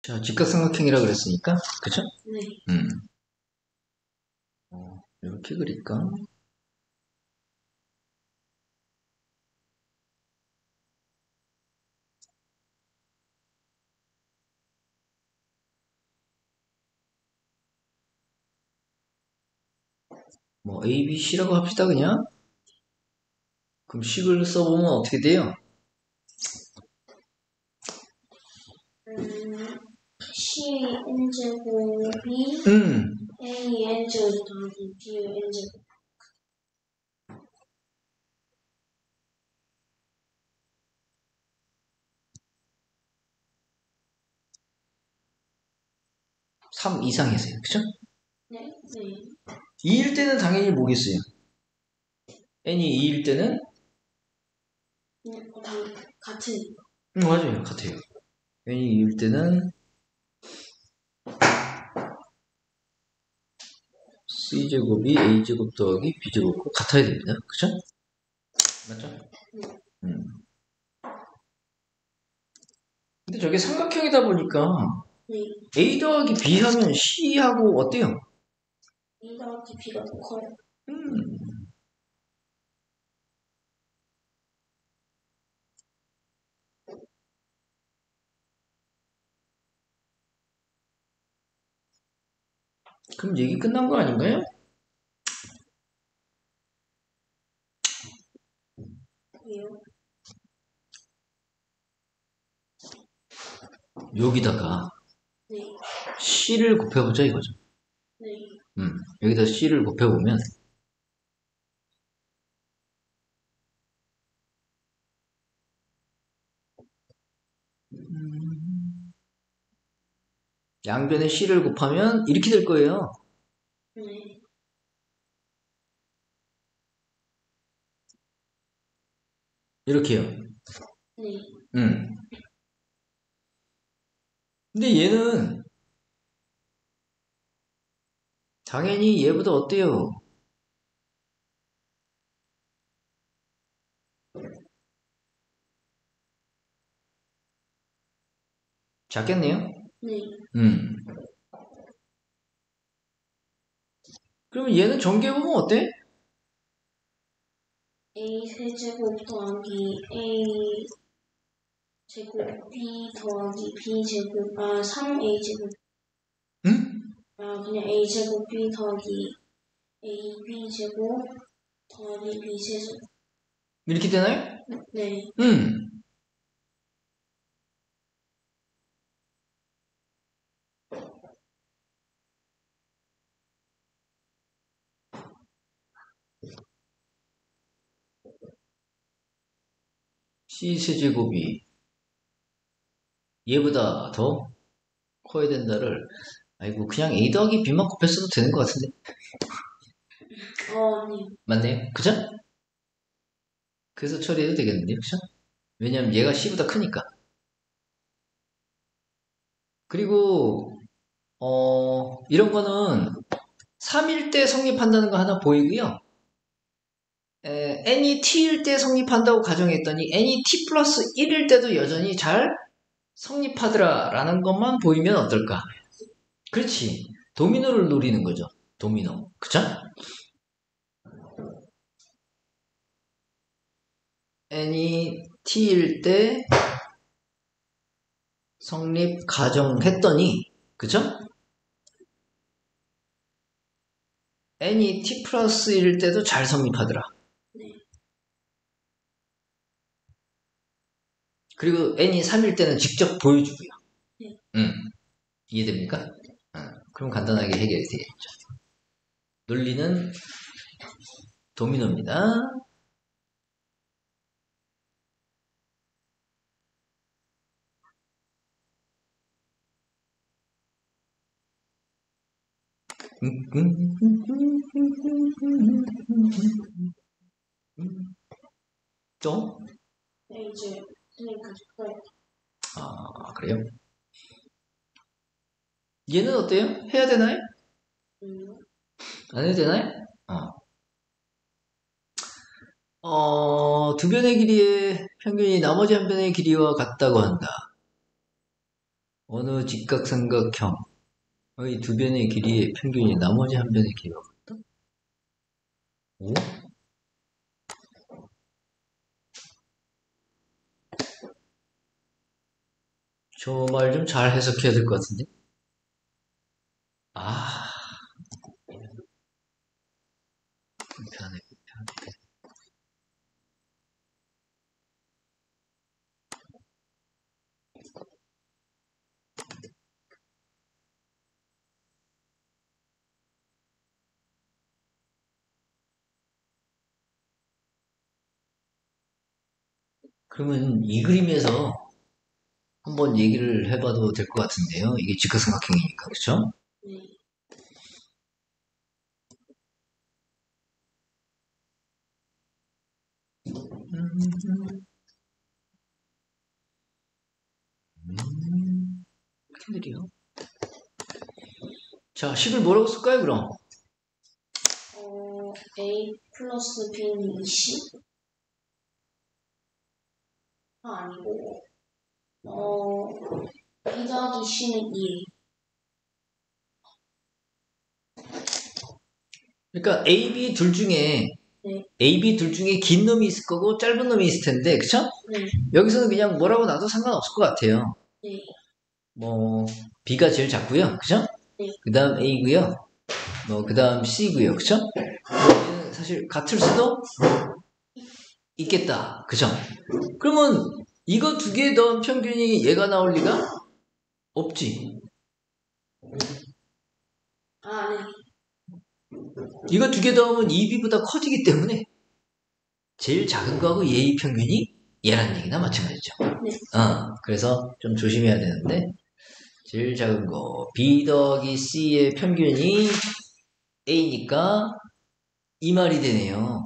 자, 직각삼각형이라 그랬으니까, 그쵸? 네. 이렇게 그릴까? 뭐, A, B, C라고 합시다, 그냥. 그럼 식을 써보면 어떻게 돼요? C n제곱이 A n제곱 더하기 B n제곱. 삼 이상이세요, 그쵸? 네. 네. 2일 때는 당연히 뭐겠어요? n이 2일 때는? 같은. 맞아요, 같아요. n이 2일 때는 c제곱이 a제곱 더하기 b제곱과 같아야 됩니다. 그쵸? 맞죠? 근데 저게 삼각형이다 보니까 네. a 더하기 b 하면 c하고 어때요? A 더하기 B가 더 커요. 그럼 얘기 끝난 거 아닌가요? 왜요? 여기다가 네. c를 곱해보자 이거죠. 네. 여기다 c를 곱해보면 양변에 c를 곱하면 이렇게 될 거예요. 네. 이렇게요. 네. 근데 얘는 당연히 얘보다 어때요? 작겠네요? 네. 그러면 얘는 전개해보면 어때? A 세제곱 더하기 A 제곱 B 더하기 B 제곱 3A 제곱 응? 그냥 A 제곱 B 더하기 AB 제곱 더하기 B 세제곱. 이렇게 되나요? 네. C세제곱이 얘보다 더 커야 된다를 아이고 그냥 A 더하기 B만 곱했어도 되는 것 같은데 네. 맞네요? 그죠? 그래서 처리해도 되겠는데요? 그죠? 왜냐면 얘가 C보다 크니까 그리고 이런 거는 3일 때 성립한다는 거 하나 보이고요 n이 t일 때 성립한다고 가정했더니 n이 t 플러스 1일 때도 여전히 잘 성립하더라 라는 것만 보이면 어떨까? 그렇지. 도미노를 노리는 거죠. 도미노. 그쵸? n이 t일 때 성립 가정했더니 그쵸? n이 t 플러스 1일 때도 잘 성립하더라. 네. 그리고 n이 3일 때는 직접 보여주고요. 네. 이해됩니까? 그럼 간단하게 해결이 되겠죠. 논리는 도미노입니다. 또? 네, 이제 선생님 가실 거예요. 그래요? 얘는 어때요? 해야 되나요? 안 해도 되나요? 두 변의 길이의 평균이 나머지 한 변의 길이와 같다고 한다. 어느 직각삼각형의 두 변의 길이의 평균이 나머지 한 변의 길이가 같다? 오? 저 말 좀 잘 해석해야 될 것 같은데? 아, 불편해, 불편해. 그러면 이 그림에서 한번 얘기를 해봐도 될 것 같은데요. 이게 직각삼각형이니까, 그쵸? 네. 이렇게 느려. 자, 식을 뭐라고 쓸까요, 그럼? A 플러스 B는 20? 아니고, B 더하기 C는 1. 그러니까 A, B 둘 중에 네. A, B 둘 중에 긴 놈이 있을 거고 짧은 놈이 있을 텐데, 그쵸? 네. 여기서는 그냥 뭐라고 놔도 상관없을 것 같아요. 네. 뭐 B가 제일 작고요, 그죠? 네. 그 다음 A고요, 뭐 그 다음 C고요, 그쵸? 얘는 사실 같을 수도 있겠다, 그죠? 그러면 이거 두 개 더한 평균이 얘가 나올 리가 없지. 아, 네. 이거 두 개 더하면 2B보다 커지기 때문에 제일 작은 거하고 얘의 평균이 얘라는 얘기나 마찬가지죠. 네. 그래서 좀 조심해야 되는데, 제일 작은 거 B 더하기 C의 평균이 A니까 이 말이 되네요.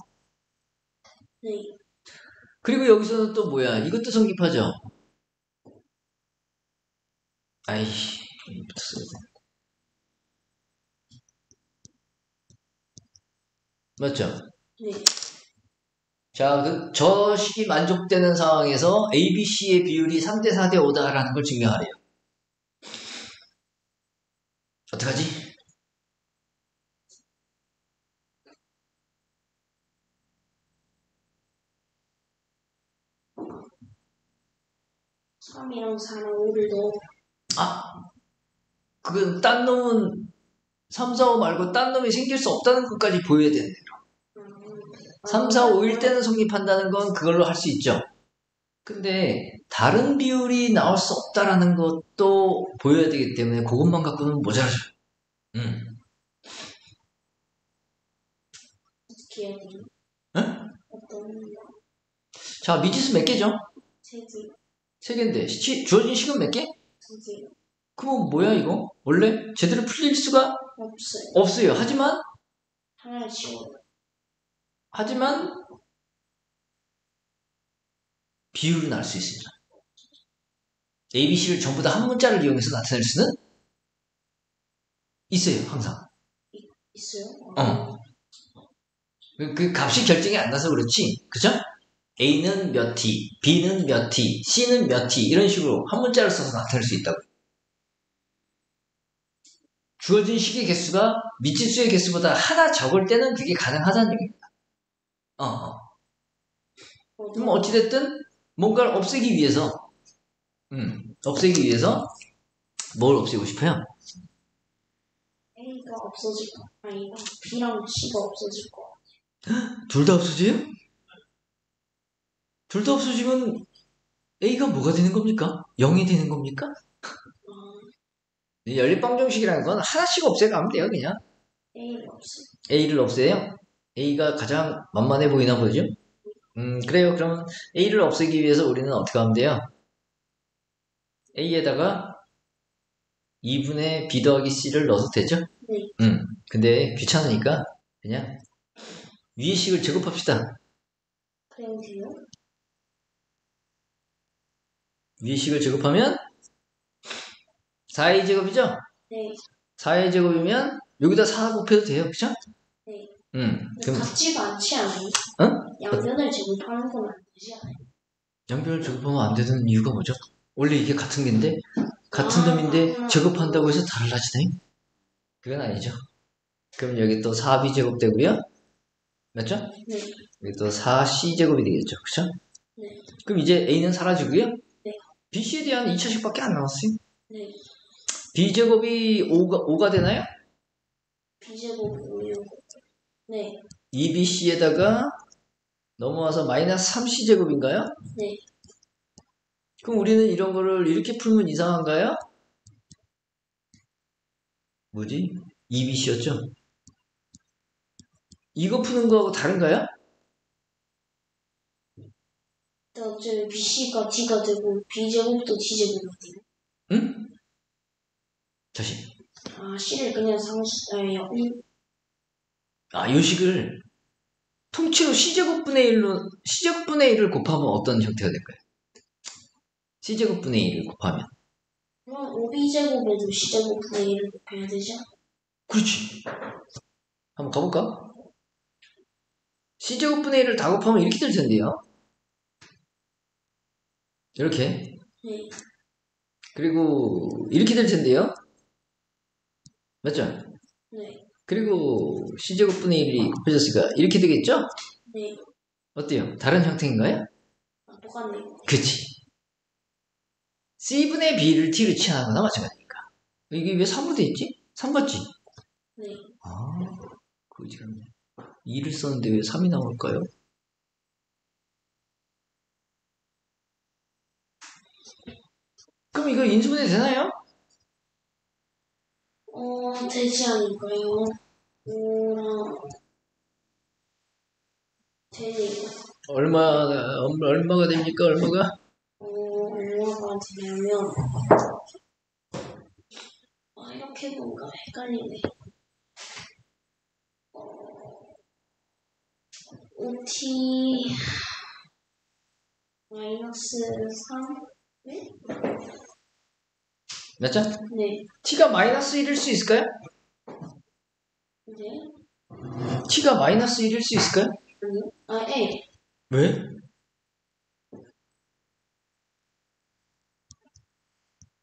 네. 그리고 여기서는 또 뭐야? 이것도 성립하죠? 아이씨, 이부터 써야 돼. 맞죠? 네. 자, 저 식이 만족되는 상황에서 A, B, C의 비율이 3대 4대 5다라는 걸 증명하래요. 어떡하지? 3이랑 4랑 5를 넣어. 그건 딴 놈은 3, 4, 5 말고 딴 놈이 생길 수 없다는 것까지 보여야 되는데. 3, 4, 5일 때는 성립한다는 건 그걸로 할 수 있죠. 근데 다른 비율이 나올 수 없다라는 것도 보여야 되기 때문에 그것만 갖고는 모자라죠. 어떻게 해야 되죠? 응? 어떤, 자, 미지수 몇 개죠? 색이, 3개인데 주어진 식은 몇 개? 2개. 그럼 뭐야 이거? 원래 제대로 풀릴 수가 없어요. 없어요. 하나를 지워요. 하지만 비율은 알 수 있습니다. ABC를 전부 다 한 문자를 이용해서 나타낼 수는 있어요. 항상. 있어요? 그 값이 결정이 안 나서 그렇지. 그죠? A는 몇 T, B는 몇 T, C는 몇 T 이런 식으로 한 문자를 써서 나타낼 수 있다고. 주어진 식의 개수가 미치수의 개수보다 하나 적을 때는 그게 가능하다는 얘기입니다. 그럼 어찌됐든 뭔가를 없애기 위해서 뭘 없애고 싶어요? A가 없어질 거. 아니다. B랑 C가 없어질 거. 둘 다 없어져요? 둘 다 없어지면 A가 뭐가 되는 겁니까? 0이 되는 겁니까? 연립방정식이라는 건 하나씩 없애가면 돼요, 그냥. A를 없어요. A를 없애요? A가 가장 만만해 보이나 보죠? 그래요. 그럼 A를 없애기 위해서 우리는 어떻게 하면 돼요? A에다가 2분의 B 더하기 C를 넣어도 되죠? 네. 근데 귀찮으니까 그냥 위의 식을 제곱합시다. 그래도 돼요? 위의 식을 제곱하면 4의 제곱이죠? 네. 4의 제곱이면 여기다 4 곱해도 돼요. 그죠? 네. 그럼 같지가 않지 않아요? 어? 양변을 제곱하는 건 안 되지 않아요? 양변을 제곱하면 안 되는 이유가 뭐죠? 원래 이게 같은 게인데 같은 놈인데 그렇구나. 제곱한다고 해서 달라지나요? 그건 아니죠. 그럼 여기 또 4b제곱 되고요. 맞죠? 네. 여기 또 4c제곱이 되겠죠. 그쵸? 네. 그럼 이제 a는 사라지고요. 네. bc에 대한 2차식밖에 안 남았어요. 네. b제곱이 5가 되나요? b제곱 5요. 네. 2bc에다가 넘어와서 마이너스 3c제곱인가요? 네. 그럼 우리는 이런 거를 이렇게 풀면 이상한가요? 뭐지? 2bc였죠? 이거 푸는 거하고 다른가요? 어차피 bc가 d가 되고 b제곱도 d제곱이 돼요. 응? 다시. 아, c를 그냥 요 식을 통째로 c제곱분의 1을 곱하면 어떤 형태가 될까요? c제곱분의 1을 곱하면. 그럼 5b제곱에도 c제곱분의 1을 곱해야 되죠? 그렇지. 한번 가볼까? c제곱분의 1을 다 곱하면 이렇게 될 텐데요. 이렇게. 네. 그리고 이렇게 될 텐데요. 맞죠? 네. 그리고 c제곱분의 1이 곱해졌으니까 이렇게 되겠죠? 네. 어때요? 다른 형태인가요? 아, 똑같네요. 그치. c분의 b를 t로 취하는 거나 마찬가지니까. 이게 왜 3으로 돼 있지? 3 맞지? 네. 아, 그지같네. 2를 썼는데 왜 3이 나올까요? 그럼 이거 인수분해 되나요? 되지 않을까요? 되네요. 얼마가 됩니까? 얼마가? 얼마가 되냐면, 이렇게 뭔가 헷갈리네. 5t 마이너스 3? 네? 맞죠? 네. t가 마이너스 1일 수 있을까요? 네? t가 마이너스 1일 수 있을까요? 아니요? 아, 예. 왜?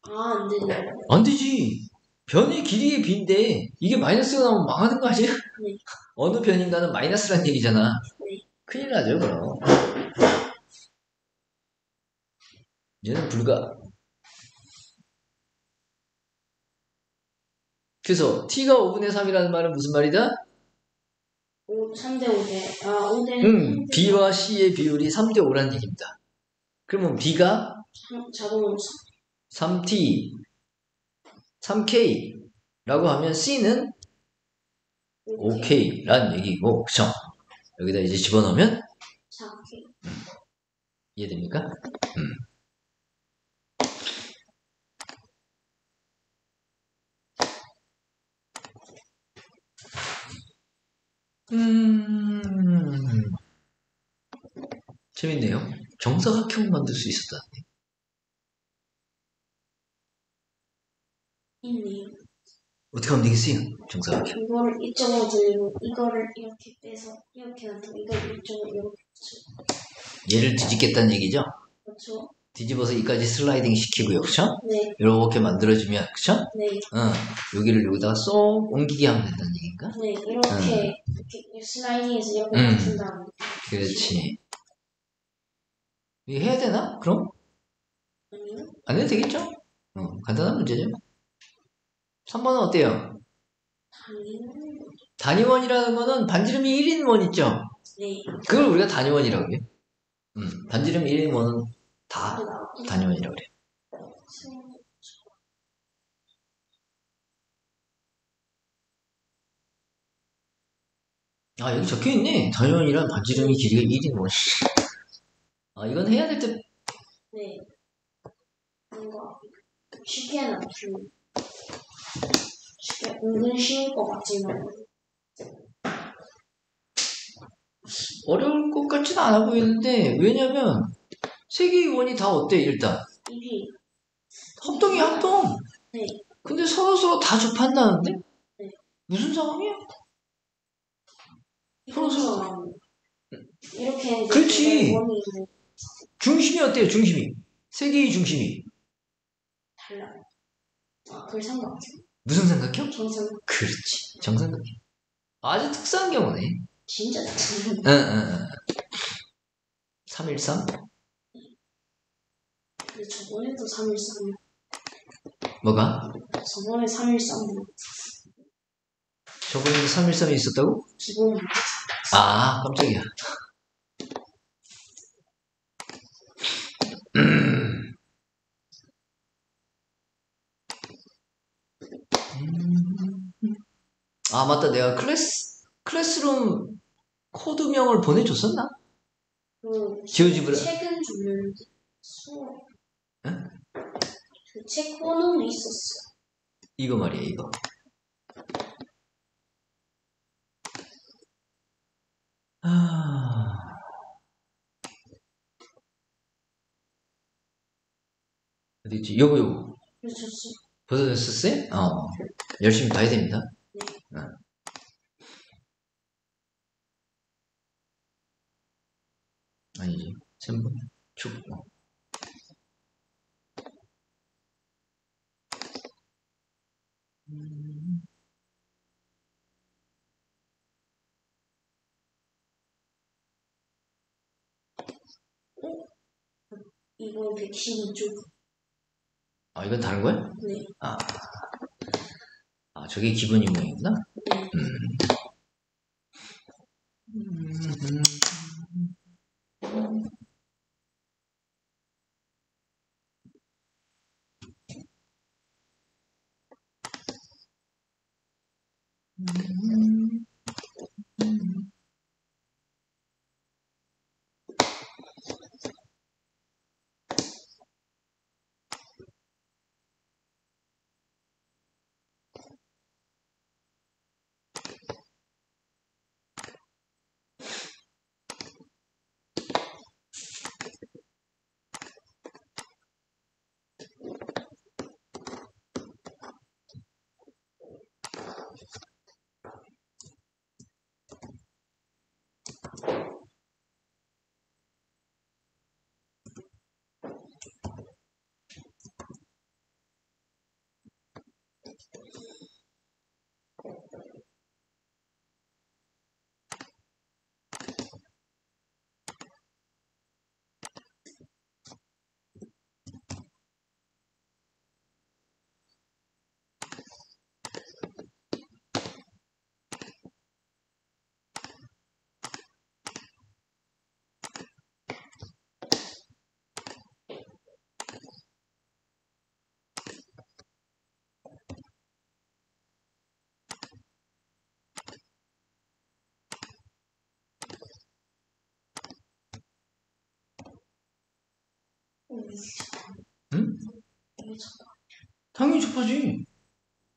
안 되네요. 안 되지. 변의 길이의 b인데 이게 마이너스가 나오면 망하는 거 아니야? 네. 어느 변인가는 마이너스란 얘기잖아. 네. 큰일 나죠, 그럼. 얘는 불가. 그래서 t가 5분의 3이라는 말은 무슨 말이다? 3대 5대, 5대, b와 c의 비율이 3대 5라는 얘기입니다. 그러면 b가 자동으로 3t, 3k라고 하면 c는 5k라는 얘기고, 그쵸? 여기다 이제 집어넣으면 4K. 이해됩니까? 재밌네요. 정사각형 만들 수 있었다. 있네요. 어떻게 하면 되겠어요? 정사각형. 이거를 이쪽으로 들고, 이거를 이렇게 빼서, 이렇게 놔두고, 이걸 이쪽으로 이렇게 붙여. 얘를 뒤집겠다는 얘기죠? 그렇죠? 뒤집어서 이까지 슬라이딩 시키고요. 그쵸? 네. 이렇게 만들어주면, 그쵸? 네. 여기를 여기다가 쏙 옮기게 하면 된다는 얘기인가? 네. 이렇게 슬라이딩해서 이렇게 맞춘 다음에. 그렇지. 이거 해야 되나? 그럼? 아니요? 안 해도 되겠죠? 간단한 문제죠. 3번은 어때요? 당연히. 단위원이라는 거는 반지름이 1인 원 있죠? 네. 그걸 우리가 단위원이라고 해요. 반지름 1인 원은 다 단위원이라고 그래요. 아, 여기 적혀있네. 단위원이란 반지름이 길이가 1인 원. 아, 이건 해야 될 때. 네. 뭔가 쉽게는 안 풀려. 은근 쉬울 것 같지만. 어려울 것 같지는 않아 보이는데, 왜냐면, 세 개의 원이 다 어때, 일단? 이게. 합동이 합동. 네. 근데 서로서로 다 접한다는데? 네. 무슨 상황이야? 서로서로 이렇게 했는데 그렇지. 원이 있는 중심이 어때요, 중심이? 세 개의 중심이. 달라요. 아, 그 삼각형. 무슨 삼각형? 정삼각형. 그렇지. 정삼각형. 아주 특수한 경우네. 진짜 잘. 응. 313? 근데 저번에도 313. 뭐가? 저번에 313. 저번에 313이 있었다고? 기본. 아, 깜짝이야. 아, 맞다. 내가 클래스룸 코드명을 보내줬었나? 그 지오지브라. 책은 줬는데 수업. 응? 그책 번호는 있었어. 이거 말이야, 이거. 아, 어디 있지? 요거. 그래서 보내줬었어요? 열심히 봐야 됩니다. 응. 아니지. 3번. 축. 이번 112쪽. 아, 이건 다른 거야? 네. 저게 기본 유형이구나? 네. 응? 이게 저- 당연히 접하지.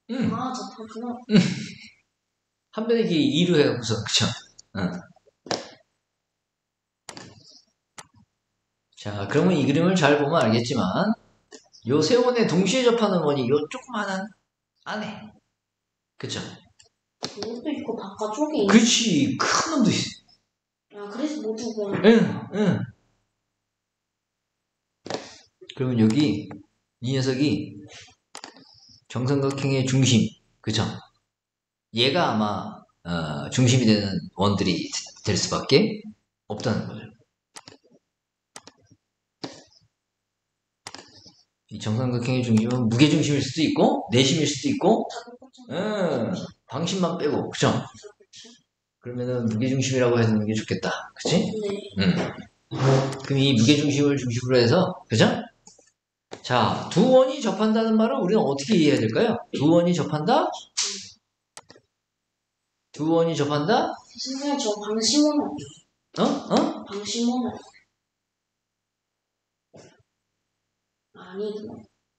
응. 아, 접하구나. 한 번에 이게 2로 해갖고서, 그쵸? 응. 자, 그러면 이 그림을 잘 보면 알겠지만, 요 세 원에 동시에 접하는 원이 요 조그만한 안에. 그쵸? 이것도 있고 바깥쪽에 있는. 그렇지. 큰 놈도 있어. 아, 그래서 모두가. 응. 그러면 여기, 이 녀석이 정삼각형의 중심. 그쵸? 얘가 아마, 중심이 되는 원들이 될 수밖에 없다는 거죠. 이 정삼각형의 중심은 무게중심일 수도 있고, 내심일 수도 있고, 방심만 빼고, 그쵸? 그러면은 무게중심이라고 해두는 게 좋겠다. 그치? 네. 그럼 이 무게중심을 중심으로 해서, 그죠? 자, 두 원이 접한다는 말은 우리는 어떻게 이해해야 될까요? 두 원이 접한다? 두 원이 접한다? 선생님, 저 방심원은 방심원은 아니구나.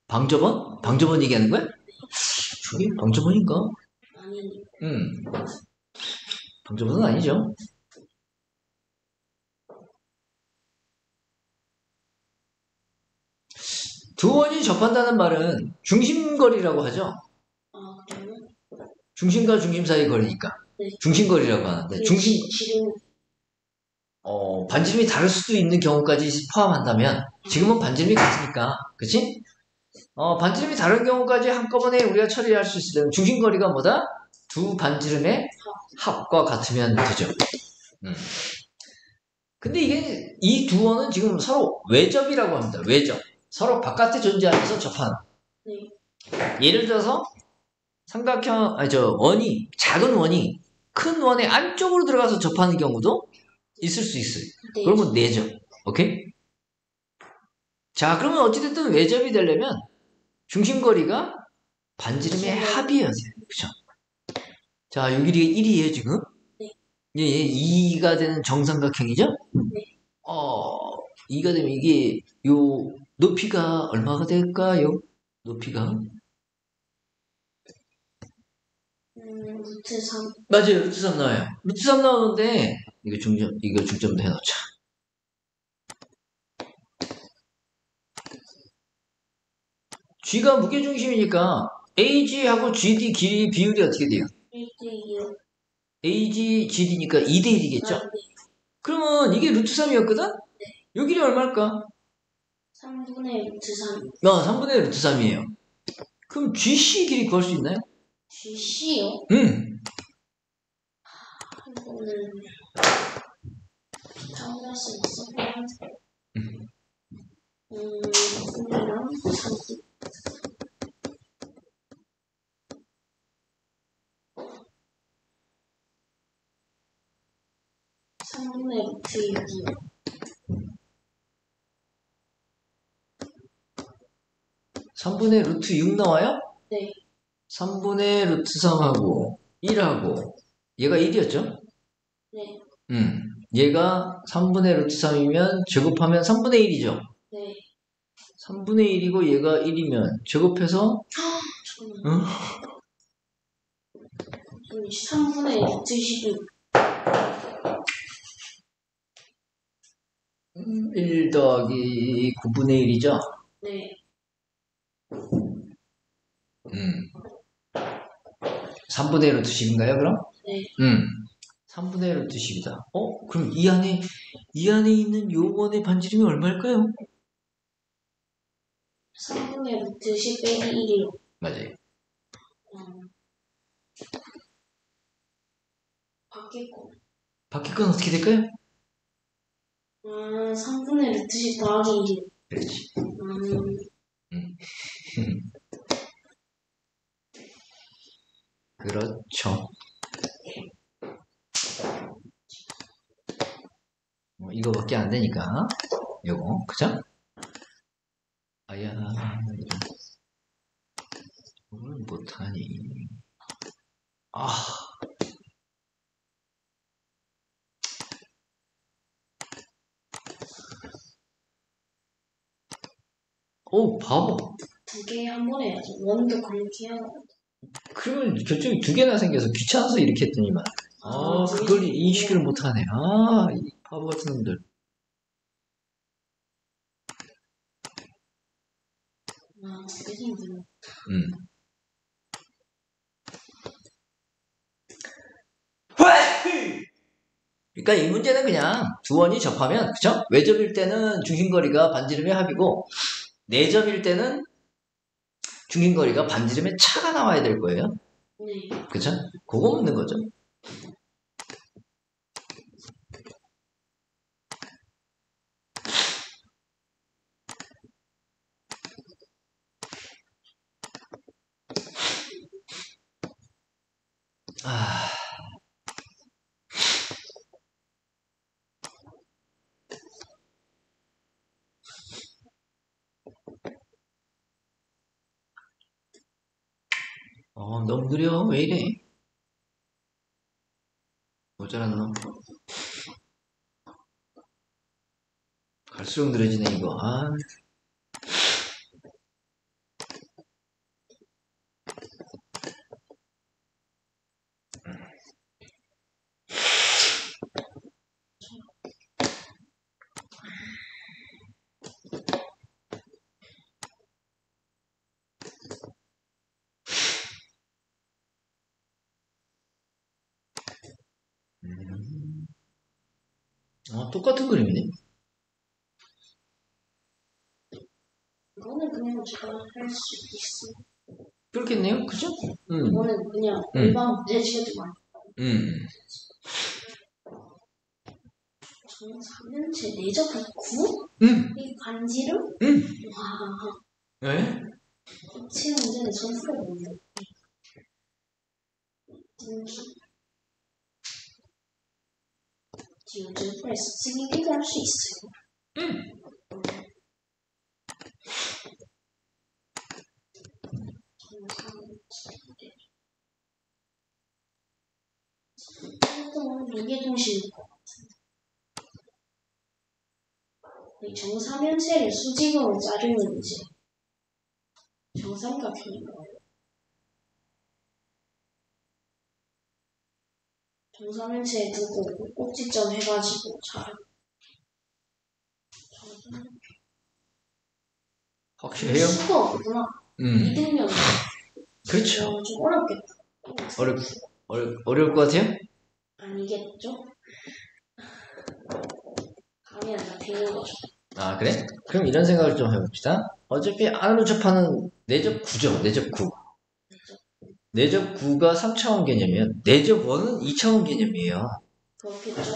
방접원? 방접원 얘기하는 거야? 저게 방접원인가? 아니. 방접원은 아니죠. 두 원이 접한다는 말은 중심거리라고 하죠. 아, 그러면? 중심과 중심 사이 거리니까. 네. 중심거리라고 하는데, 중심, 지름. 반지름이 다를 수도 있는 경우까지 포함한다면, 지금은 반지름이 같으니까, 그치? 반지름이 다른 경우까지 한꺼번에 우리가 처리할 수 있으려면 중심거리가 뭐다? 두 반지름의 합과 같으면 되죠. 근데 이게 이 두 원은 지금 서로 외접이라고 합니다. 외접. 서로 바깥에 존재하면서 접하는. 네. 예를 들어서 삼각형, 원이, 작은 원이 큰 원의 안쪽으로 들어가서 접하는 경우도 있을 수 있어요. 네. 그러면 내접. 오케이? 자, 그러면 어찌됐든 외접이 되려면 중심거리가 반지름의 합이어야 돼요. 그쵸? 자, 요 길이가 1이에요, 지금? 네. 예, 2가 되는 정삼각형이죠? 네. 2가 되면 이게, 요, 높이가 얼마가 될까요? 높이가? 루트 3. 맞아요, 루트 3 나와요. 루트 3 나오는데, 이거 중점도 해놓자. G가 무게중심이니까, AG하고 GD 길이 비율이 어떻게 돼요? 1대2요. AG, GD니까 2대1이겠죠? 네. 그러면 이게 루트 3이었거든? 요 길이 얼마일까? 3분의 루트 3. 3분의 루트 3이에요. 그럼 GC 길이 구할 수 있나요? GC요? 응. 이거는 타고날 수 있어. 분이랑 30. 3분의 루트 6이요. 3분의 루트 6 나와요? 네. 3분의 루트 3하고 1하고 얘가 1이었죠? 네. 얘가 3분의 루트 3이면 제곱하면 3분의 1이죠? 네. 3분의 1이고 얘가 1이면 제곱해서 잠깐만. 3분의 루트 16. 1 더하기 9분의 1이죠? 네. 3분의 루트 10인가요, 그럼? 네. 3분의 루트 10이다. 그럼 이 안에 있는 요원의 반지름이 얼마일까요? 3분의 루트 10 빼기 1이요. 맞아요. 밖에 건 어떻게 될까요? 3분의 루트 10 더하기 1이요. 그렇지. 그렇죠. 이거밖에 안 되니까. 요거, 그죠? 아야, 이걸 못하니. 바보. 2개 한 번에 해야죠. 원도 그렇게 해야 그러면 결정이 2개나 생겨서 귀찮아서 이렇게 했더니만. 그걸 인식을 못하네. 이 바보 같은 놈들. 되게 힘들어. 그러니까 이 문제는 그냥 두 원이 접하면, 그쵸? 외접일 때는 중심거리가 반지름의 합이고, 내접일 때는 중심거리가 반지름의 차가 나와야 될 거예요. 네. 그쵸? 그거 묻는 거죠. 너무 느려. 왜 이래? 모자란 놈. 갈수록 느려지네, 이거. 똑같은 그림이네. 이거는 그냥 제가 할 수 있어. 그렇겠네요. 그죠? 이거는 그냥 일반 문제지만 정사면체 내적 구? 이 반지름? 와, 네? 제 문제는 점수가 없네. 등기. 요즘 프레스 쓰기도 할 수 있어요. 무게중심일 것 같은데. 이 정사면체를 수직으로 자르면 이제 정삼각형인 거예요. 정사면체에 두고 꼭지점 해가지고 자르. 확실해요? 수가 없구나. 이등면. 그렇죠. 좀 어렵겠다. 어려울 것 같아요? 아니겠죠? 감이 안 잡히는 거죠. 아, 그래? 그럼 이런 생각을 좀 해봅시다. 어차피 안으로 접하는 내적 구죠, 내적 구. 내적 구가 3차원 개념이면 내적 원은 2차원 개념이에요. 그렇겠죠?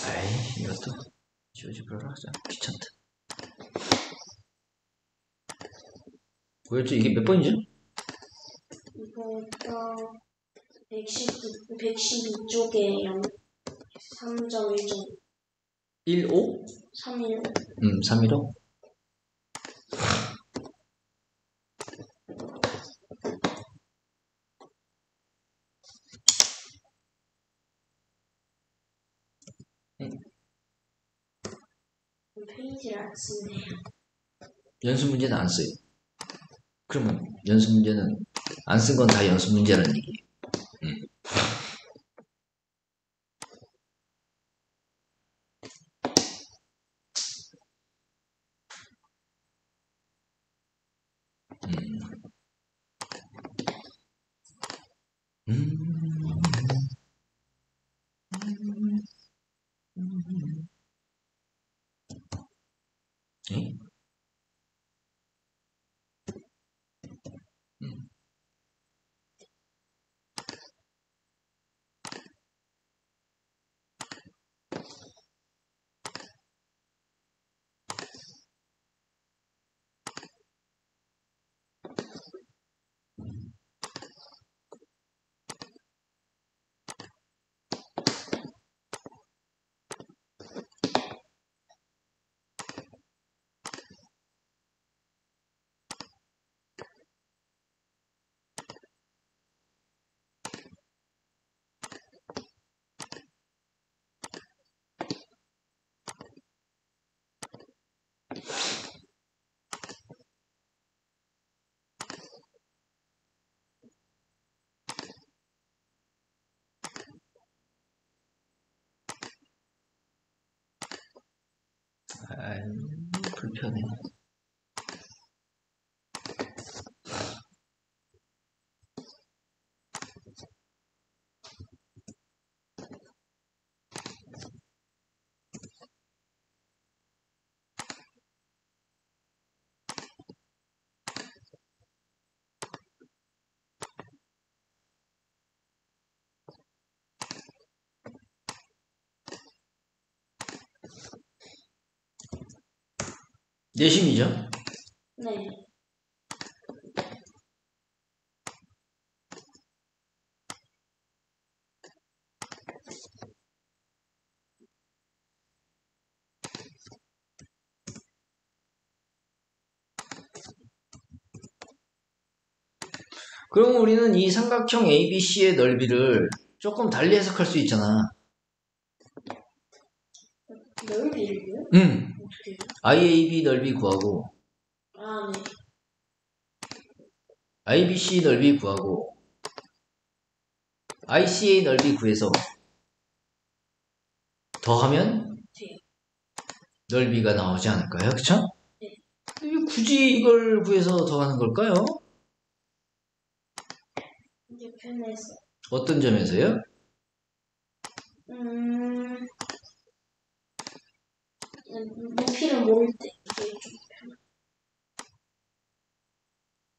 아이, 이것도 지워지버려 하자. 귀찮다. 뭐였죠? 이게 몇 번이죠? 이거 112쪽에 3.1점 15? 315. 315? 페이지를 안 쓰네요. 연습 문제는 안 써요. 그러면 연습 문제는 안 쓴 건 다 연습 문제라는 얘기예요. 예? 아이, 불편해. 내심이죠? 네. 그럼 우리는 이 삼각형 ABC의 넓이를 조금 달리 해석할 수 있잖아. 넓이를요? 어떻게? IAB 넓이 구하고 아, 네. IBC 넓이 구하고 ICA 넓이 구해서 더하면 네. 넓이가 나오지 않을까요? 그쵸? 네. 왜 굳이 이걸 구해서 더하는 걸까요? 이제 편해서. 어떤 점에서요? 높이를 모를 때 이게 좀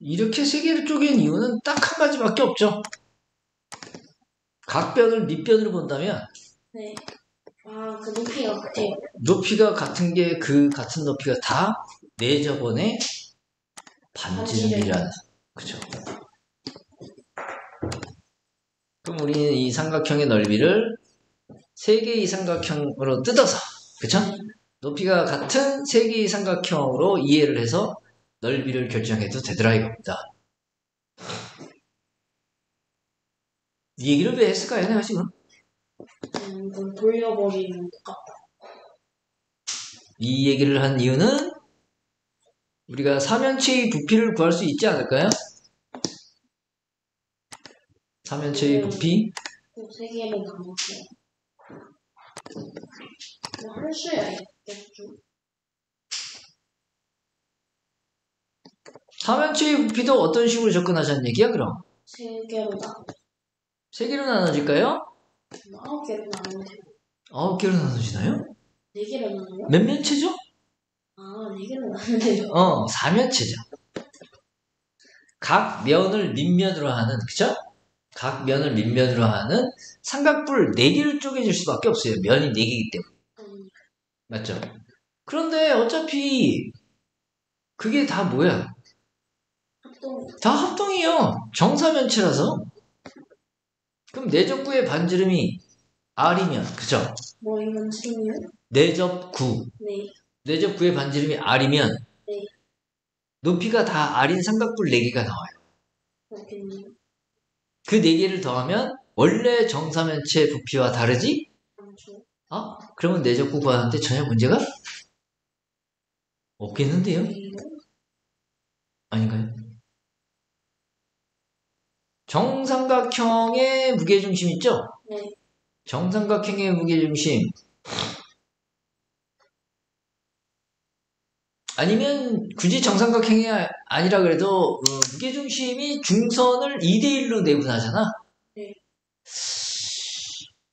이렇게 세 개를 쪼갠 이유는 딱 한 가지밖에 없죠. 각변을 밑변으로 본다면 네. 아, 그 높이가 같아요. 높이가 같은 게 그 같은 높이가 다 내저번의 반지름이라는. 그죠? 그럼 우리는 이 삼각형의 넓이를 세 개의 삼각형으로 뜯어서, 그쵸? 높이가 같은 세 개의 삼각형으로 이해를 해서 넓이를 결정해도 되더라 이겁니다. 이 얘기를 왜 했을까요, 내가 지금? 그럼 돌려버리는 것 같다. 이 얘기를 한 이유는 우리가 사면체의 부피를 구할 수 있지 않을까요? 사면체의 부피? 세 개를 나눴어요. 할 수야 있겠죠. 사면체의 부피도 어떤 식으로 접근하자는 얘기야, 그럼? 세 개로 나눠. 세 개로 나눠질까요? 9개로 나누면 되고. 9개로 나눠지나요? 4개로 나눠요? 몇 면체죠? 아, 4개로 나누면 되죠. 사면체죠. 각 면을 밑면으로 하는, 그쵸? 각 면을 밑면으로 하는 삼각뿔 4개를 쪼개질 수밖에 없어요. 면이 4개이기 때문에. 맞죠? 그런데 어차피 그게 다 뭐야? 합동. 다 합동이에요. 정사면체라서. 그럼 내접구의 반지름이 R이면, 그죠? 뭐 이건 지름이요? 내접구. 네. 내접구의 반지름이 R이면 네. 높이가 다 R인 삼각뿔 4개가 나와요. 그렇겠네요. 그 4개를 더하면 원래 정사면체 부피와 다르지? 그렇죠. 그러면 내접구 구하는데 전혀 문제가 없겠는데요? 아닌가요? 정삼각형의 무게중심 있죠? 네. 정삼각형의 무게중심. 아니면 굳이 정삼각형이 아니라 그래도 무게중심이 중선을 2대1로 내분하잖아? 네.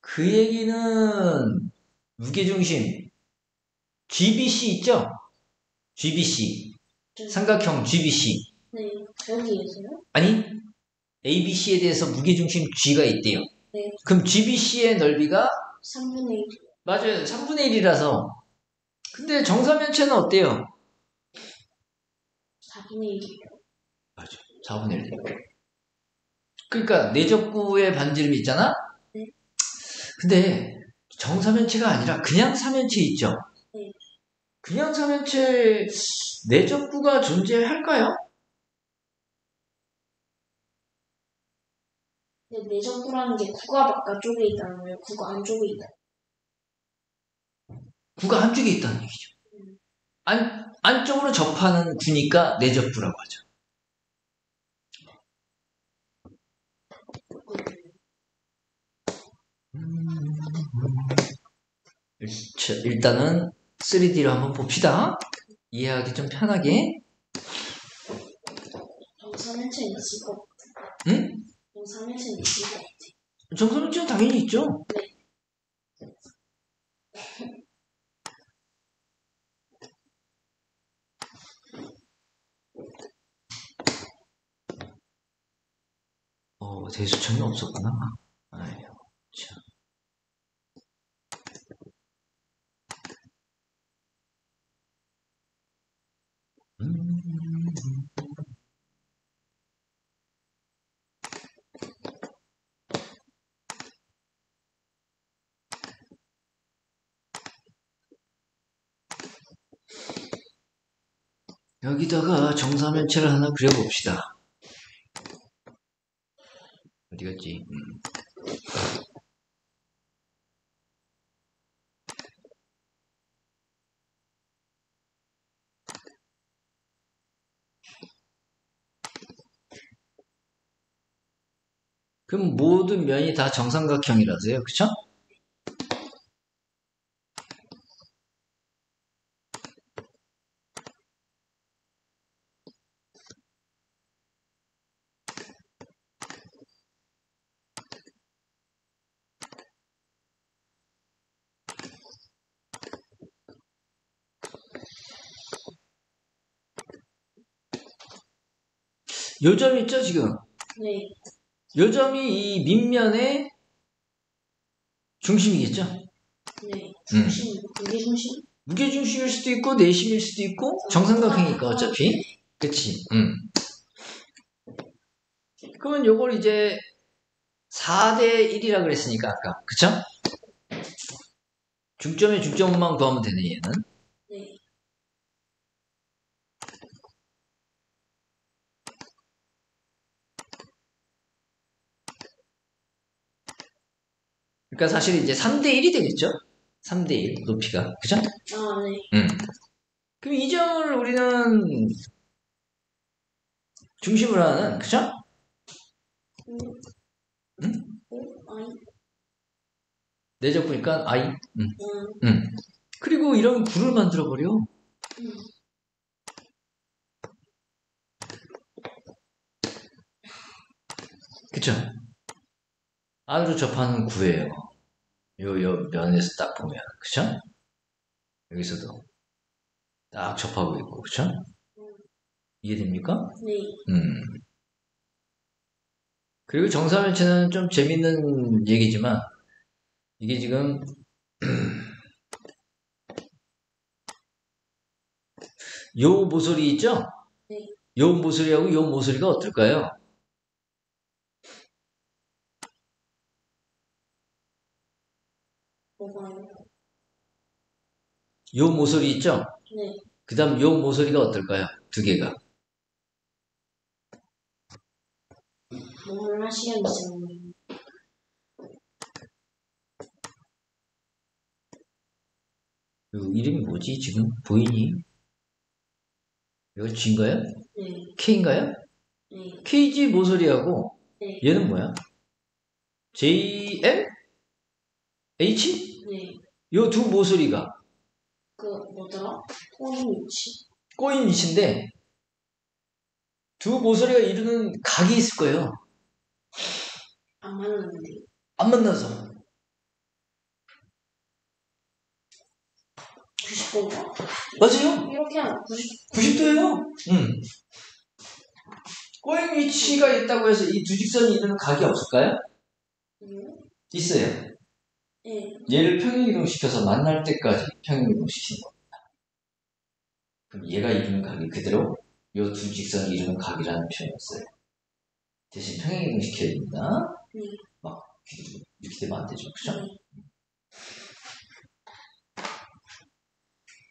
그 얘기는 무게중심 GBC 있죠? GBC. 삼각형 GBC. 네. 여기에서요? 아니, ABC에 대해서 무게중심 G가 있대요. 네. 그럼 GBC의 넓이가 3분의 1. 맞아요. 3분의 1이라서. 근데 정사면체는 어때요? 4분의 1이요. 맞아. 4분의 1. 그러니까 내접구의 반지름이 있잖아? 네. 근데 정사면체가 아니라 그냥 사면체 있죠? 네. 그냥 사면체 내접구가 존재할까요? 근데 내전구라는 게 구가 바깥쪽에 있다는 거예요. 구가 안쪽에 있다. 구가 한쪽에 있다는 얘기죠. 안쪽으로 접하는 구니까 내접구라고 하죠. 일단은 3D로 한번 봅시다. 이해하기 좀 편하게. 정사면체는 있을 것 같아. 응? 정사면체는 있을 것 같아. 정사면체는 당연히 있죠. 대수점이 없었구나. 아유, 참. 여기다가 정사면체를 하나 그려봅시다. 어디 갔지? 그럼 모든 면이 다 정삼각형이라서요. 그쵸? 요점 있죠, 지금? 네. 요점이 이 밑면의 중심이겠죠? 네. 음. 중심, 무게중심? 무게중심일 수도 있고, 내심일 수도 있고, 정삼각형이니까 어차피. 그치? 그러면 요걸 이제 4대 1이라 그랬으니까, 아까. 그쵸? 중점에 중점만 구하면 되네, 얘는. 네. 그러니까 사실 이제 3대 1이 되겠죠? 3대 1, 높이가. 그죠? 아, 네. 그럼 이 점을 우리는 중심으로 하는, 그죠? 음, 응? 아니. 내적 보니까 I. 음, 그리고 이런 구를 만들어버려. 음. 그쵸? 안으로 접하는 구예요. 요 면에서 딱 보면. 그쵸? 여기서도 딱 접하고 있고. 그쵸? 이해됩니까? 네. 그리고 정사면체는 좀 재밌는 얘기지만, 이게 지금, 요 모서리 있죠? 네. 요 모서리하고 요 모서리가 어떨까요? 뭐가요? 요 모서리 있죠? 네. 그 다음 요 모서리가 어떨까요? 두 개가. 뭘 하시는지. 요 이름이 뭐지? 지금 보이니? 이거 G인가요? 네. K인가요? 네. KG 모서리하고 네. 얘는 뭐야? JM? H? 네. 요 두 모서리가 그, 뭐더라? 꼬인 위치. 꼬인 위치인데 두 모서리가 이루는 각이 있을 거예요. 안 맞는데. 안 만나서. 90도인가? 맞아요? 이렇게 하면 90, 90도예요. 꼬인 위치가 있다고 해서 이 두 직선이 이루는 각이 없을까요? 있어요. 네. 얘를 평행이동시켜서 만날 때까지 평행이동시키는 겁니다. 그럼 얘가 이루는 각이 그대로 이 두 직선이 이루는 각이라는 표현이었어요. 대신 평행이동시켜야 됩니다. 막 이렇게 되면 안 되죠. 그죠?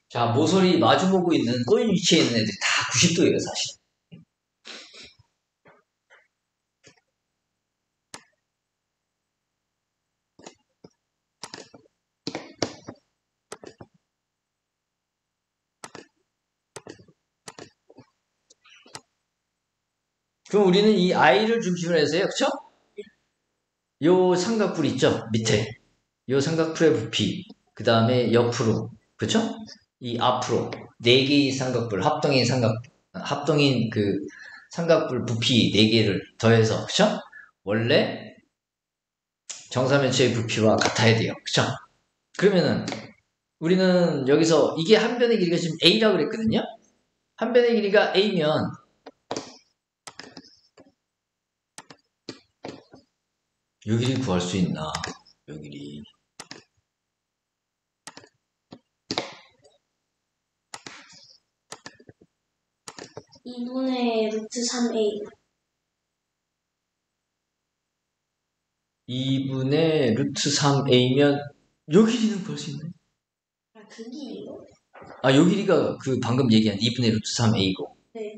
자, 모서리 마주보고 있는 꼬인 위치에 있는 애들이 다 90도예요, 사실. 그럼 우리는 이 I를 중심으로 해서요, 그쵸? 요 삼각뿔 있죠? 밑에. 요 삼각뿔의 부피. 그 다음에 옆으로. 그쵸? 이 앞으로. 네 개의 삼각뿔, 합동인 그 삼각뿔 부피 네 개를 더해서, 그쵸? 원래 정사면체의 부피와 같아야 돼요. 그쵸? 그러면은, 우리는 여기서 이게 한 변의 길이가 지금 A라고 그랬거든요? 한 변의 길이가 A면, 요 길이 구할 수 있나? 요 길이. 2분의 루트 3a. 2분의 루트 3a면 요 길이는 구할 수 있네. 아, 그 길이요? 아, 요 길이가 그 방금 얘기한 2분의 루트 3a고. 네.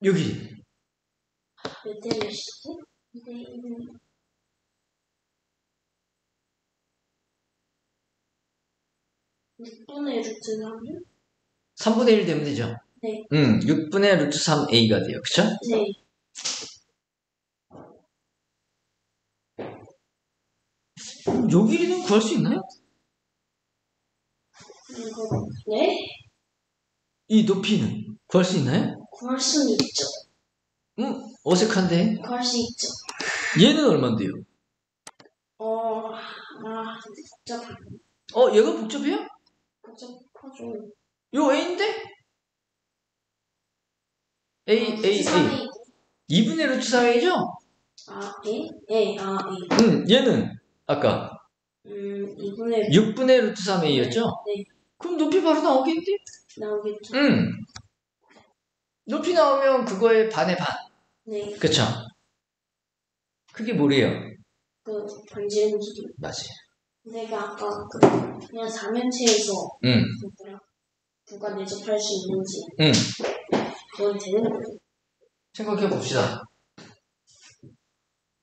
요 길이. 몇 대 몇이지? 2대 1. 6분의 루트 3이요? 3분의 1 되면 되죠? 네. 6분의 루트 3a가 돼요. 그쵸? 네. 요 길이는 구할 수 있나요? 이거, 네? 이 높이는 구할 수 있나요? 구할 수는 있죠. 어색한데? 구할 수 있죠. 얘는 얼만데요? 복잡, 얘가 복잡해요? 복잡하죠. 요 a인데? A. 루트 3a. 2분의 루트 3a죠? 얘는 아까 2분의 6분의 루트 3a였죠? 네. 그럼 높이 바로 나오겠지? 나오겠죠. 높이 나오면 그거의 반의 반. 네. 그쵸? 그게 뭐래요? 그 반지름 길이. 맞아요. 내가 아까 그냥 사면체에서 뭐더라? 누가 내접할 수 있는지 그건 되는 거예요. 생각해 봅시다.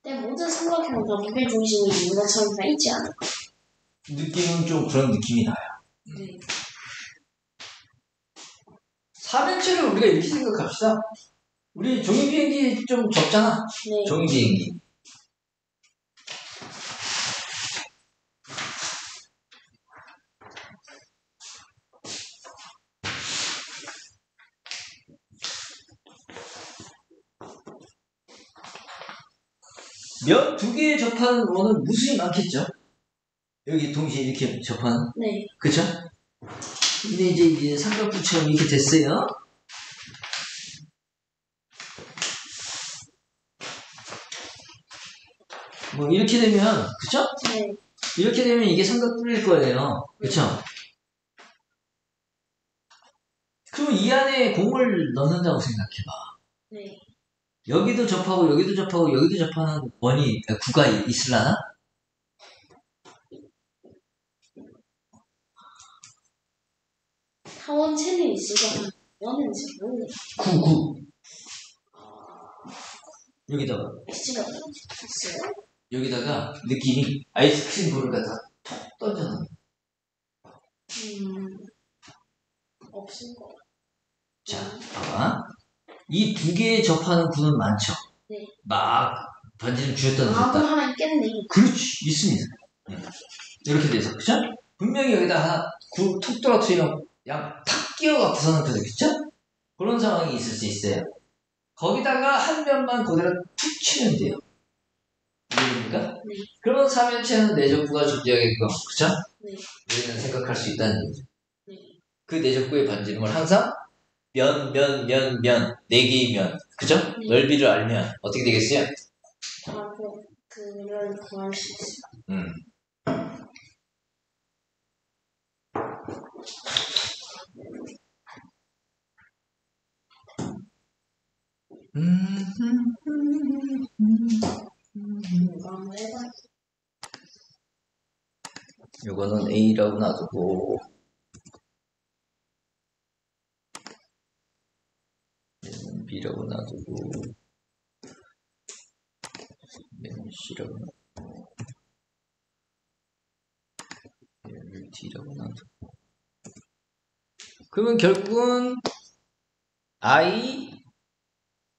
근데 모든 삼각형은 다 무게 중심이 있는 것처럼 다 있지 않을까? 느낌은 좀 그런 느낌이 나요. 네. 사면체를 우리가 이렇게 생각합시다. 우리 종이 비행기 좀 적잖아. 네. 종이 비행기. 면 두 개에 접하는 원은 무수히 많겠죠? 여기 동시에 이렇게 접하는. 네. 그쵸? 근데 이제 삼각부처럼 이렇게 됐어요. 뭐 이렇게 되면, 그쵸? 네. 이렇게 되면 이게 삼각 뚫릴 거예요. 그쵸? 그럼 이 안에 공을 넣는다고 생각해봐. 네. 여기도 접하고 여기도 접하고 여기도 접하는 원이 구가 있을라나? 타원체는 있으면 연은지 모르네. 9. 여기다가 X가 있어요? 여기다가 느낌이 아이스크림 볼을 갖다 톡 던져놓는. 없을 거. 자, 봐봐. 이 두 개에 접하는 구는 많죠? 네. 막 반지를 쥐었다 그럼 놨다. 하나 있겠네. 그렇지, 있습니다. 이렇게 돼서, 그죠? 분명히 여기다 하나 구 툭 떨어뜨리면 양 탁 끼어가 부서는 거죠, 그죠? 그런 상황이 있을 수 있어요. 거기다가 한 면만 그대로 툭 치면 돼요. 이해됩니까? 네. 그런 사면체는 내적구가 존재하게끔, 그쵸? 네. 우리는 생각할 수 있다는 얘기죠. 네. 그 내적구의 반지름을 항상 네 개의 면, 그죠? 네. 넓이를 알면 어떻게 되겠어요? 그를 구할 수 있어요. 이거 한번 해봐요. 요거는 A라고 놔두고 얘는 B라고 놔두고 얘는 C라고 놔두고 얘를 D라고 놔두고 그러면 결국은 I,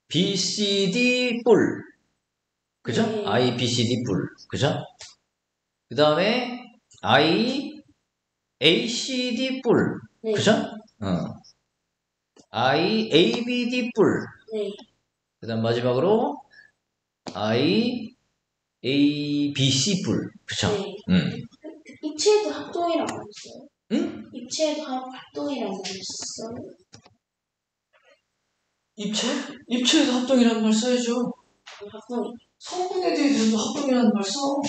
B, C, D 뿔 그죠? 네. I, B, C, D 뿔 그죠? 그 다음에 I, A, C, D 뿔 네. 그죠? I, A, B, D 뿔 네. 그 다음 마지막으로 I, A, B, C 뿔 그쵸? 네. 입체에도 합동이라고 했어요. 응? 입체에도 합동이라고 했어요. 입체? 입체에도 합동이라는 말 써야죠. 합동이. 성분에 대해서도 합동이라는 말 써.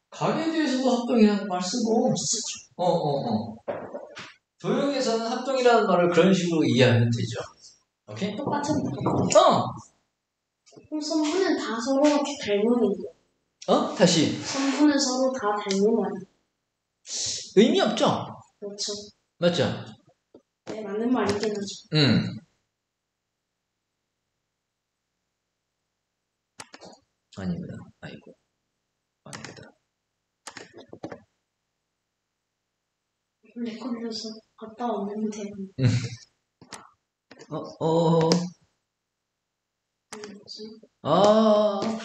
가에 대해서도 합동이라는 말 쓰고. 도형에서는 합동이라는 말을 그런 식으로 이해하면 되죠. 오케이? 똑같은 그럼 선분은 다 서로 닮은 거. 다시. 선분은 서로 다 닮은 거 아니에요? 의미 없죠? 그렇죠. 맞죠? 네, 맞는 말이긴 하죠. 아닙니다. 아이고. 아닙니다. 레코드에서 갔다 왔는데.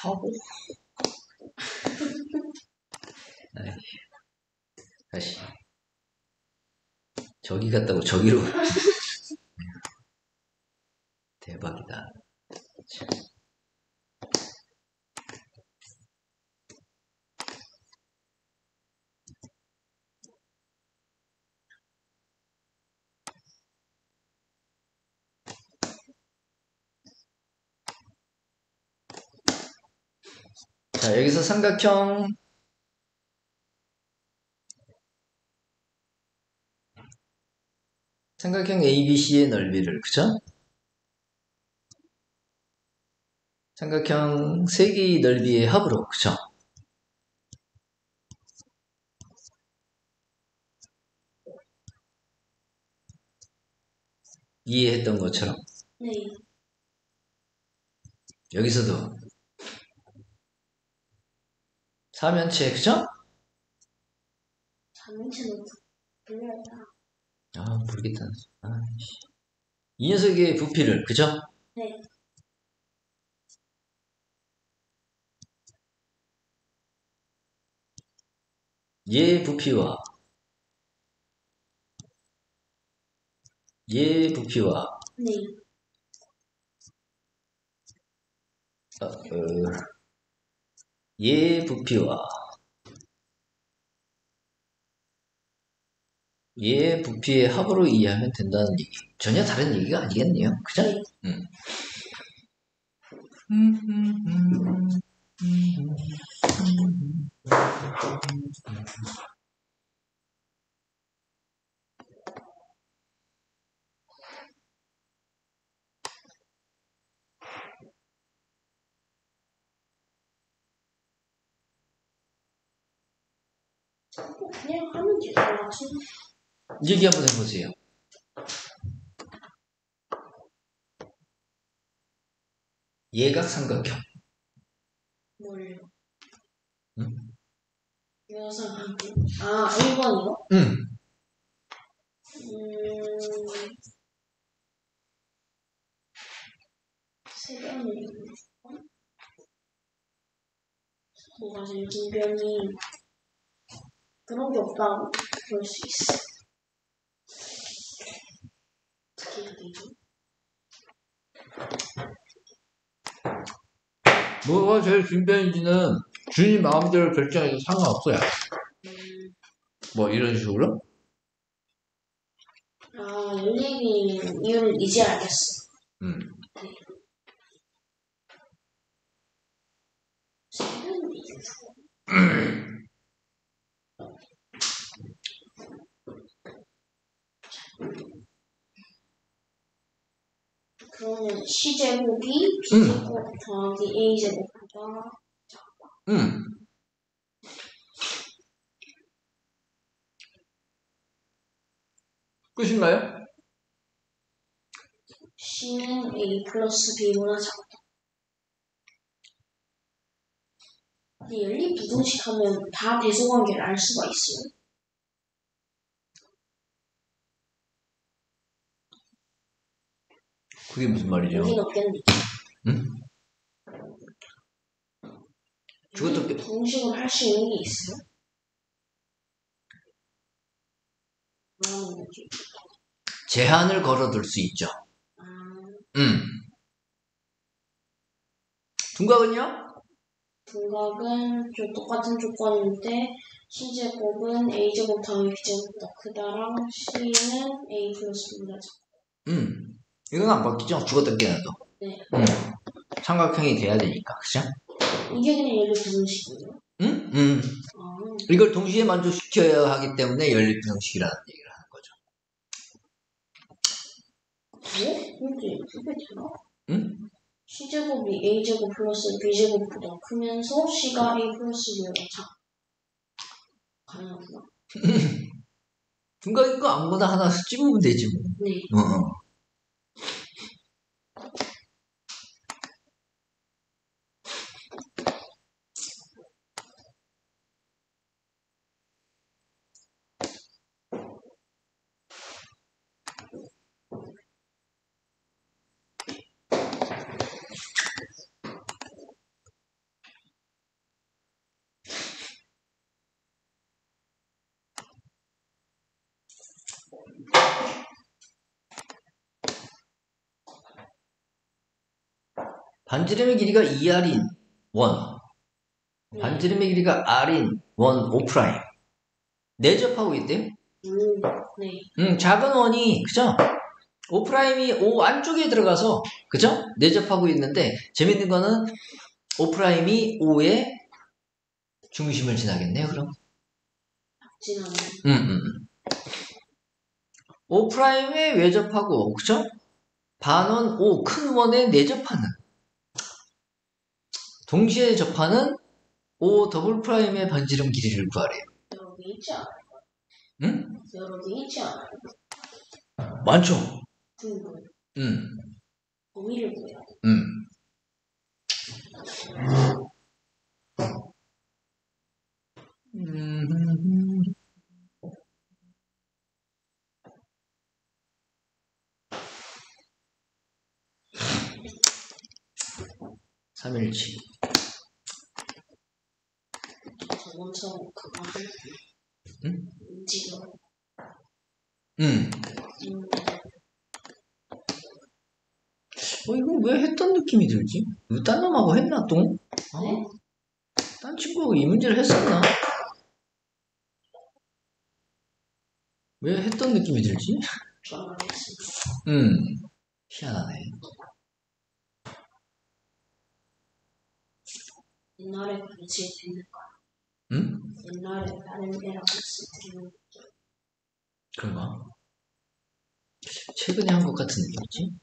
하고. 다시. 저기 갔다고 저기로. 대박이다. 자, 여기서 삼각형 ABC의 넓이를, 그죠? 삼각형 세 개의 넓이의 합으로, 그죠? 이해했던 것처럼 네. 여기서도 사면체, 그죠? 자문체는 불려야. 아, 모르겠다. 이 녀석의 부피를, 그죠? 네. 얘 부피와 얘 부피와 네. 얘 부피와 얘 부피의 합으로 이해하면 된다는 얘기. 전혀 다른 얘기가 아니겠네요. 그죠? 네. 그냥 하면 될 것 같은데. 얘기 한번 해보세요. 예각삼각형. 뭘요? 응? 유사삼각형. 아, 1번이요? 응. 세 변이. 뭐가 지금 두 변이. 그런 게 없다고 볼 수 있어. 어떻게 해야 되지? 뭐가 제일 중요한지는 주님 마음대로 결정해도 상관없어요. 뭐 이런 식으로? 아, 열리는 이유를 이제 알겠어. 세 변이. 그러면 C제곱이 B제곱 더하기 A제곱보다 끝인가요? C는 A 플러스 B보다 작다. 근데 연립 부등식 하면 다 대소관계를 알 수가 있어요. 그게 무슨 말이죠? 여긴 없겠네. 응? 그것도 연립 부등식을 할 수 있는 게 있어요? 뭐라는 거지? 제한을 걸어둘 수 있죠. 아, 둔각은요? 둔각은 좀 똑같은 조건인데 C제곱은 A제곱 더하기 B제곱보다 크다랑 C는 A 플러스 B보다 작다. 이건 안 바뀌죠? 죽었다 깨어나도. 네. 삼각형이 돼야 되니까, 그죠? 이게 그냥 연립 부등식이에요? 아, 이걸 동시에 만족시켜야 하기 때문에 연립부등식이라는 얘기를 하는 거죠. 뭐? 근데 이게 되나? 응? C제곱이 A제곱 플러스 B제곱보다 크면서 C가 A 플러스 B보다 작다. 가능하구나. 둔각인 거 아무거나 하나 찝으면 되지 뭐. 네. 반지름의 길이가 2R인 원, 반지름의 길이가 R인 원 O'프라임 내접하고 있대요. 네. 작은 원이, 그죠? O'프라임이 O 안쪽에 들어가서, 그죠? 내접하고 있는데, 재밌는 거는 O'프라임이 O의 중심을 지나겠네요, 그럼. 지나면. 음, 음, 음. O'에 외접하고, 그쵸? 반원 O, 큰 원에 내접하는. 동시에 접하는 O 더블 프라임의 반지름 길이를 구하래요. 여러 개 있지 않아요? 응? 여러 개 있지 않아요? 많죠? 둥근. 응, 범위를 구해야 돼. 응. 317. 저번처럼 그거 할 때. 응? 움직여. 응. 이거 왜 했던 느낌이 들지? 이거 딴 놈하고 했나, 또? 아, 네? 딴 친구하고 이 문제를 했었나? 왜 했던 느낌이 들지? 저는 안 했습니다. 희한하네. 옛날에 같이 듣는 거. 응? 옛날에 다른 애랑 같이 듣는 거. 그런가? 최근에 한 것 같은 느낌이지?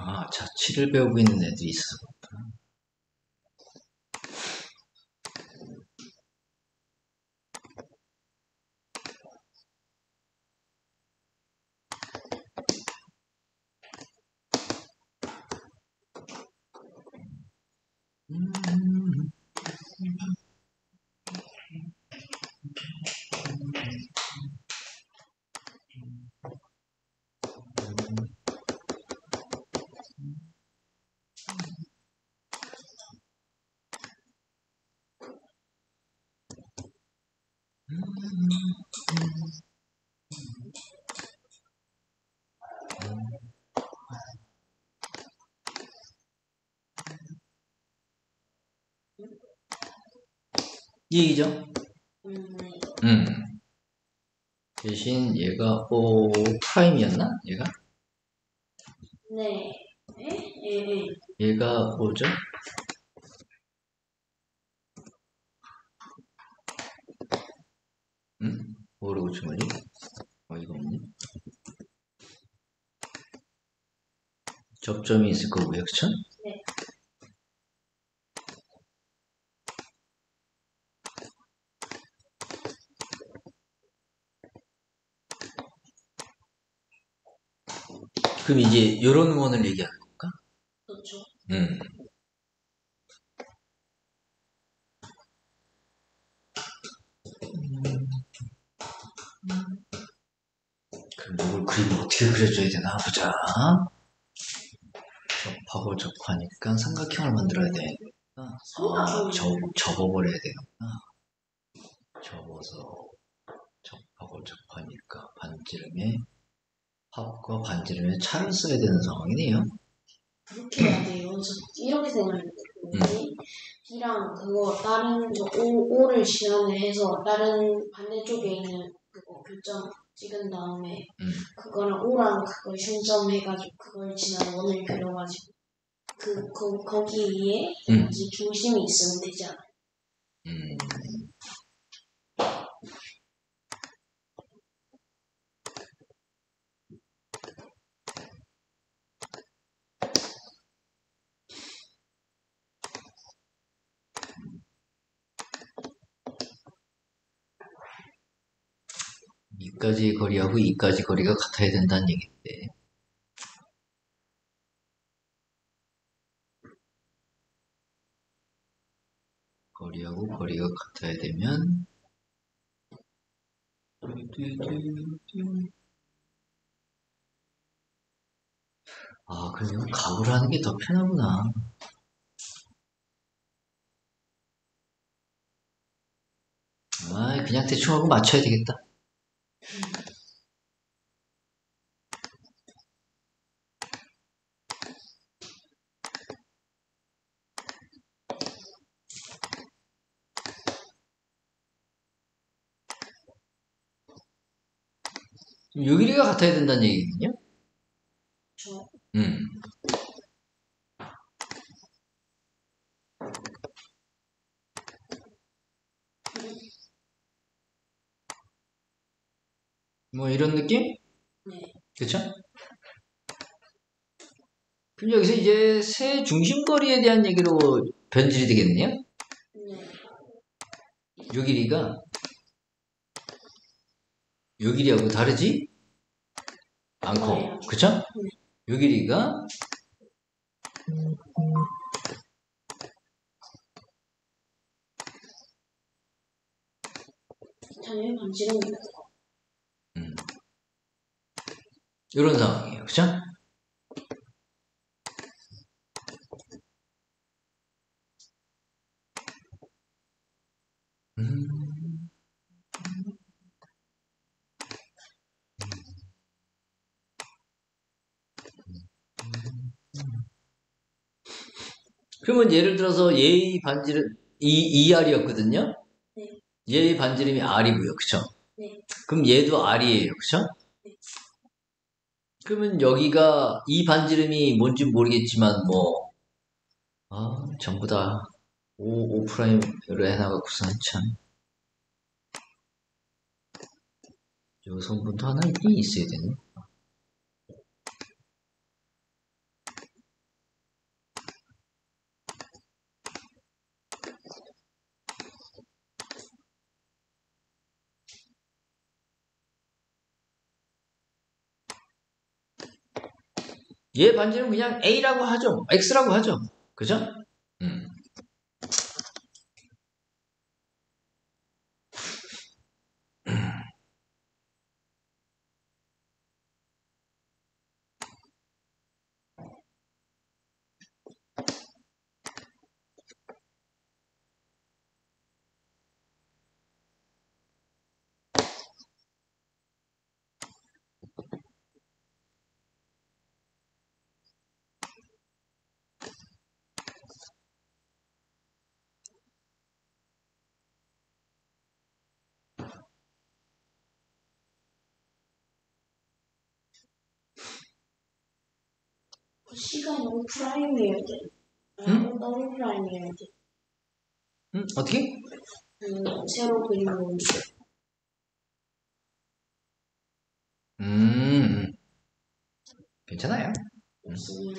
아, 자취를 배우고 있는 애들이 있어. 이 얘기죠? 네. 대신 얘가 O 프라임이었나? 얘가? 네. 예? 예, 예. 얘가 뭐죠? 응? 뭐라고 친 거지? 이거 없네. 접점이 있을 거고요, 그쵸? 네. 그럼 이제 요런 원을 얘기하는 건가? 그렇죠. 음. 그럼 이걸 그림을 어떻게 그려줘야 되나 보자. 접하고 접하니까 삼각형을 만들어야 되니까 접어버려야 되겠구나. 접어서 접하고 접하니까 반지름에 합과 반지름에 차를 써야 되는 상황이네요. 그렇게 해야 돼요. 이렇게 생각하는데 뭐지? B랑 그거 다른 저 O를 지연해서 다른 반대쪽에 있는 그거 교점 찍은 다음에 그거랑 O랑 그걸 중점해가지고 그걸 지난 원을 그려가지고 거기 위에 뭐지 중심이 있으면 되지 않아요? 음. 이까지 거리하고 이까지 거리가 같아야 된다는 얘기인데. 거리하고 거리가 같아야 되면 그냥 각을 하는 게 더 편하구나. 그냥 대충 하고 맞춰야 되겠다. 요 길이가 같아야 된다는 얘기거든요. 저, 음. 뭐 이런 느낌? 네. 그쵸? 그럼 여기서 이제 세 중심거리에 대한 얘기로 변질이 되겠네요. 네. 요 길이가 요 길이하고 다르지 않고, 달라요. 그쵸? 네. 요 길이가 당연히 반지름입니다. 이런 상황이에요. 그쵸? 음. 그러면 예를 들어서 얘의 반지름 ER이었거든요. 네. 얘의 반지름이 R이고요. 그쵸? 네. 그럼 얘도 R이에요. 그쵸? 네. 그러면 여기가 이 반지름이 뭔지 모르겠지만 뭐 전부 다 O 프라임으로 해놔갖고서는 참 요 성분도 하나 있긴 있어야 되네. 얘 반지름 그냥 A라고 하죠. X라고 하죠. 그죠? 음. C가 너무 프라임이어야 돼. 응? 더블 프라임이어야 돼. 응? 어떻게? 세로 그리면 음, 괜찮아요. 없으면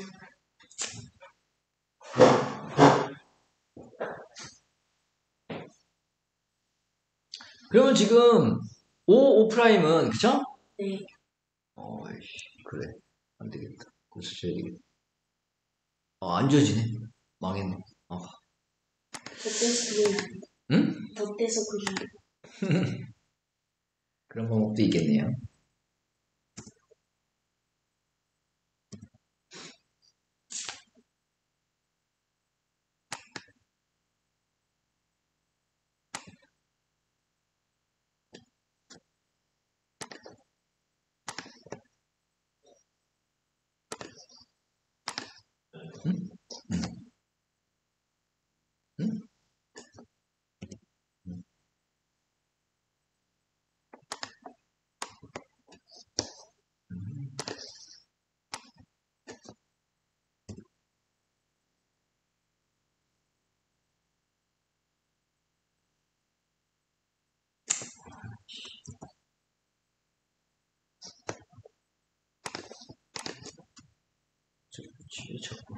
그러면 지금 O 프라임은 그쵸? 네. 그래. 안 되겠다. 고쳐줘야 되겠다. 안 지워지네. 망했네. 덧대서 그리면 안 돼. 응? 덧대서 그리면 그런 방법도 있겠네요. 응? 응? 자꾸.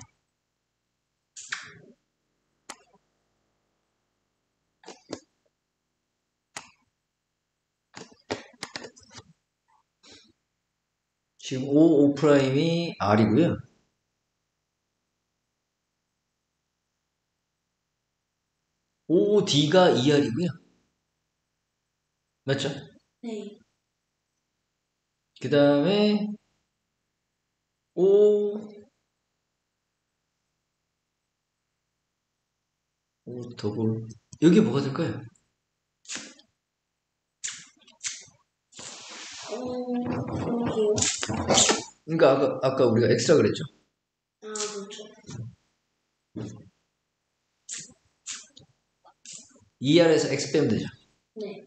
지금 O 프라임이 R이고요. OD가 ER이고요. 맞죠? 네. 그 다음에 O 더블 여기 뭐가 될까요? 그러게요. 그러니까 아까 우리가 X라 그랬죠. 그렇죠. ER에서 X 빼면 되죠. 네.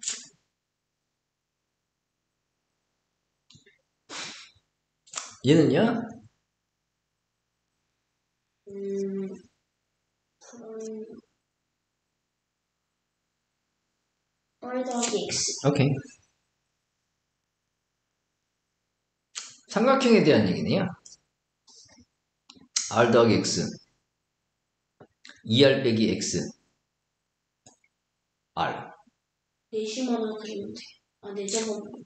얘는요? 음, R 더하기 X. 오케이. 삼각형에 대한 얘기네요. R 더하기 X. 2R 빼기 X. R. 4시만 하면 돼. 아, 4점만.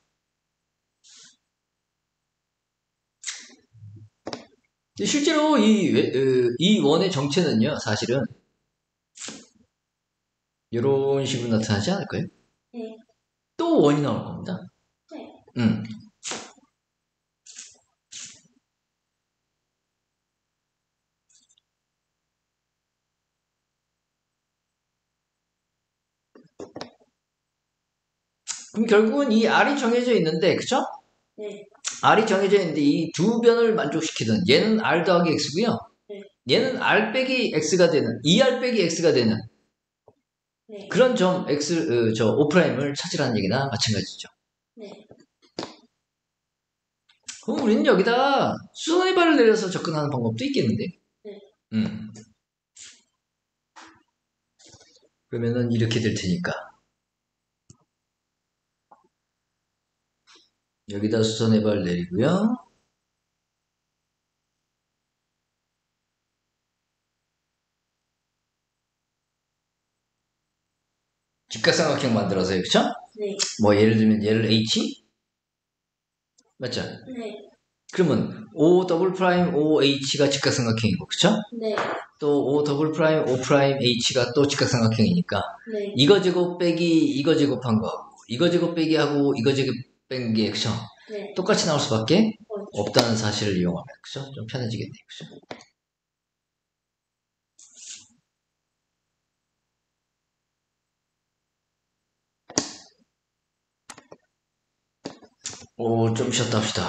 실제로 이 원의 정체는요, 사실은 이런 식으로 나타나지 않을까요? 네. 또 원이 나올 겁니다. 네. 그럼 결국은 이 R이 정해져 있는데, 그쵸? 네. R이 정해져 있는데 이 두 변을 만족시키는 얘는 R 더하기 X고요. 네. 얘는 R 빼기 X가 되는 2R 빼기 X가 되는 네. 그런 점 X, O'을 찾으라는 얘기나 마찬가지죠. 네. 그럼 우리는 여기다 수선의 발을 내려서 접근하는 방법도 있겠는데. 네. 그러면은 이렇게 될 테니까. 여기다 수선의 발 내리고요. 직각삼각형 만들어서요, 그쵸? 네. 뭐 예를 들면 얘를 H? 맞죠? 네. 그러면 O 더블 프라임 OH가 직각삼각형이고, 그쵸? 네. 또 O 더블 프라임 O 프라임 H가 또 직각삼각형이니까 네. 이거 제곱 빼기 이거 제곱한 거하고 이거 제곱 빼기 하고 이거 제곱 뺀 게 그쵸? 네. 똑같이 나올 수밖에 그렇죠. 없다는 사실을 이용하면 그쵸? 좀 편해지겠네요, 그쵸? 좀 쉬었다 합시다.